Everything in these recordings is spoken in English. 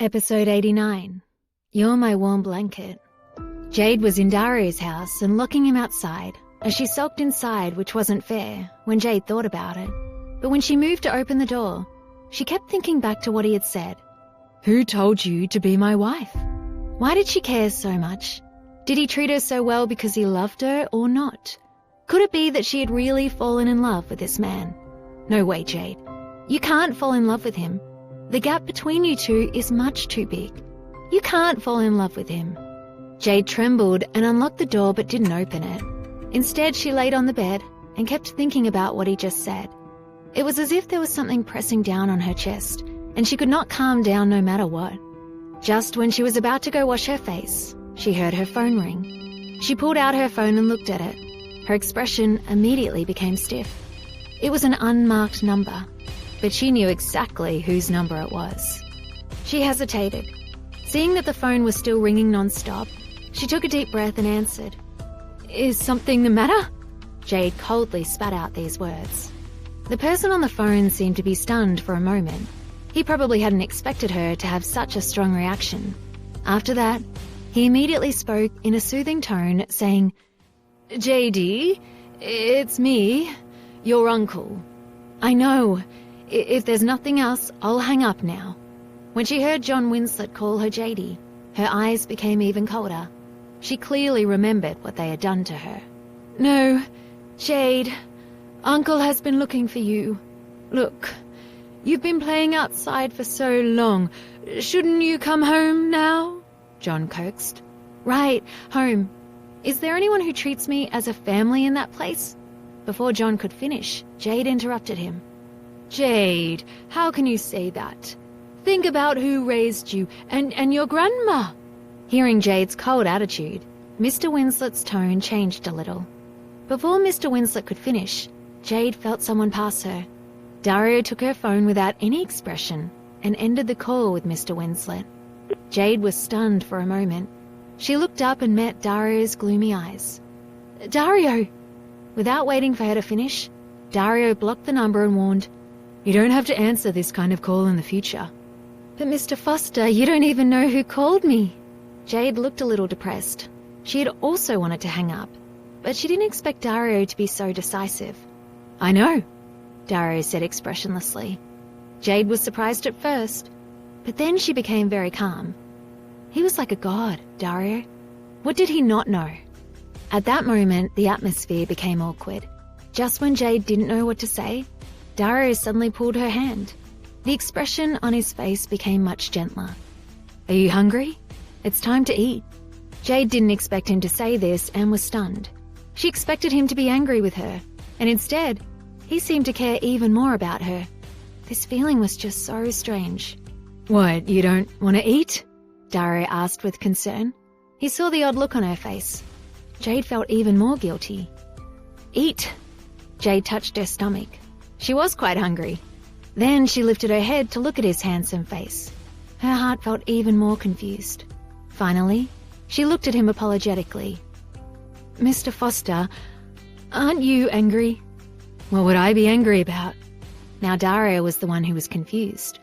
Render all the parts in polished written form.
Episode 89. You're My Warm Blanket. Jade was in Dario's house and locking him outside as she sulked inside, which wasn't fair when Jade thought about it. But when she moved to open the door, she kept thinking back to what he had said. Who told you to be my wife? Why did she care so much? Did he treat her so well because he loved her or not? Could it be that she had really fallen in love with this man? No way, Jade. You can't fall in love with him. The gap between you two is much too big. You can't fall in love with him. Jade trembled and unlocked the door but didn't open it. Instead, she laid on the bed and kept thinking about what he just said. It was as if there was something pressing down on her chest, and she could not calm down no matter what. Just when she was about to go wash her face, she heard her phone ring. She pulled out her phone and looked at it. Her expression immediately became stiff. It was an unmarked number, but she knew exactly whose number it was. She hesitated. Seeing that the phone was still ringing non-stop, she took a deep breath and answered. Is something the matter? Jade coldly spat out these words. The person on the phone seemed to be stunned for a moment. He probably hadn't expected her to have such a strong reaction. After that, he immediately spoke in a soothing tone, saying, JD, it's me, your uncle. I know. If there's nothing else, I'll hang up now. When she heard John Winslet call her JD, her eyes became even colder. She clearly remembered what they had done to her. No, Jade, Uncle has been looking for you. Look, you've been playing outside for so long. Shouldn't you come home now? John coaxed. Right, home. Is there anyone who treats me as a family in that place? Before John could finish, Jade interrupted him. Jade, how can you say that? Think about who raised you and your grandma. Hearing Jade's cold attitude, Mr. Winslet's tone changed a little. Before Mr. Winslet could finish, Jade felt someone pass her. Dario took her phone without any expression and ended the call with Mr. Winslet. Jade was stunned for a moment. She looked up and met Dario's gloomy eyes. Dario! Without waiting for her to finish, Dario blocked the number and warned, You don't have to answer this kind of call in the future. But Mr. Foster, you don't even know who called me. Jade looked a little depressed. She had also wanted to hang up, but she didn't expect Dario to be so decisive. I know, Dario said expressionlessly. Jade was surprised at first, but then she became very calm. He was like a god, Dario. What did he not know? At that moment, the atmosphere became awkward. Just when Jade didn't know what to say, Dario suddenly pulled her hand. The expression on his face became much gentler. Are you hungry? It's time to eat. Jade didn't expect him to say this and was stunned. She expected him to be angry with her, and instead, he seemed to care even more about her. This feeling was just so strange. What, you don't want to eat? Dario asked with concern. He saw the odd look on her face. Jade felt even more guilty. Eat. Jade touched her stomach. She was quite hungry. Then she lifted her head to look at his handsome face. Her heart felt even more confused. Finally, she looked at him apologetically. Mr. Foster, aren't you angry? What would I be angry about? Now Dario was the one who was confused.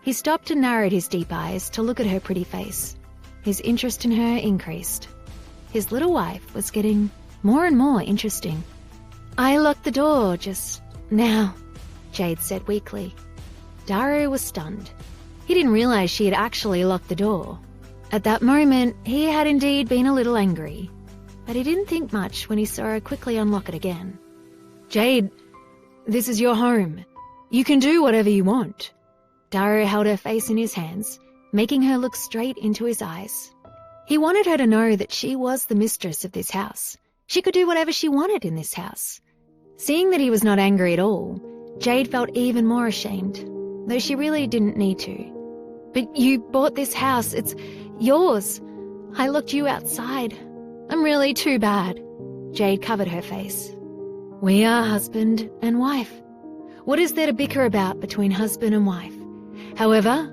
He stopped and narrowed his deep eyes to look at her pretty face. His interest in her increased. His little wife was getting more and more interesting. I locked the door just now, Jade said weakly. Dario was stunned. He didn't realize she had actually locked the door. At that moment, he had indeed been a little angry, but he didn't think much when he saw her quickly unlock it again. Jade, this is your home. You can do whatever you want. Dario held her face in his hands, making her look straight into his eyes. He wanted her to know that she was the mistress of this house. She could do whatever she wanted in this house. Seeing that he was not angry at all, Jade felt even more ashamed, though she really didn't need to. But you bought this house. It's yours. I locked you outside. I'm really too bad. Jade covered her face. We are husband and wife. What is there to bicker about between husband and wife? However,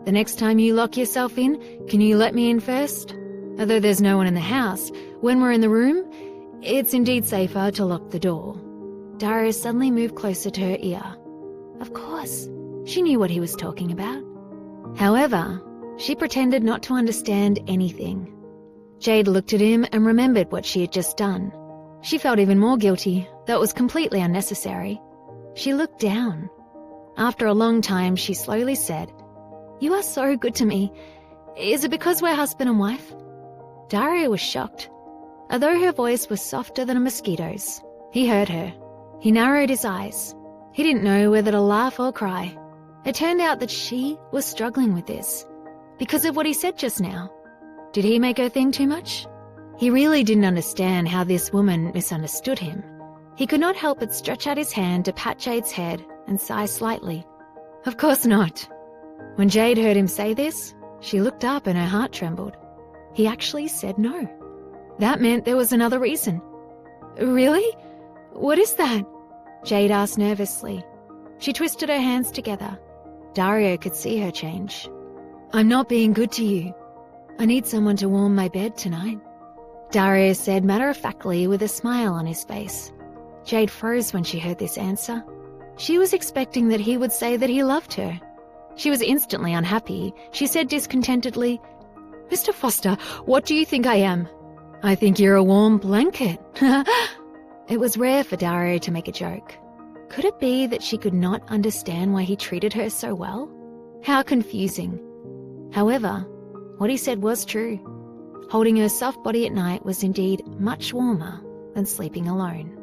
the next time you lock yourself in, can you let me in first? Although there's no one in the house, when we're in the room, it's indeed safer to lock the door. Dario suddenly moved closer to her ear. Of course, she knew what he was talking about. However, She pretended not to understand anything. Jade looked at him and remembered what she had just done. She felt even more guilty, though it was completely unnecessary. She looked down. After a long time, she slowly said, "You are so good to me. Is it because we're husband and wife?" Dario was shocked. Although her voice was softer than a mosquito's, he heard her. He narrowed his eyes. He didn't know whether to laugh or cry. It turned out that she was struggling with this because of what he said just now. Did he make her think too much? He really didn't understand how this woman misunderstood him. He could not help but stretch out his hand to pat Jade's head and sigh slightly. Of course not. When Jade heard him say this, she looked up and her heart trembled. He actually said no. That meant there was another reason. Really? What is that? Jade asked nervously. She twisted her hands together. Dario could see her change. "I'm not being good to you. I need someone to warm my bed tonight," Dario said matter-of-factly with a smile on his face. Jade froze when she heard this answer. She was expecting that he would say that he loved her. She was instantly unhappy. She said discontentedly, "Mr. Foster, what do you think I am?" "I think you're a warm blanket." It was rare for Dario to make a joke. Could it be that she could not understand why he treated her so well? How confusing. However, what he said was true. Holding her soft body at night was indeed much warmer than sleeping alone.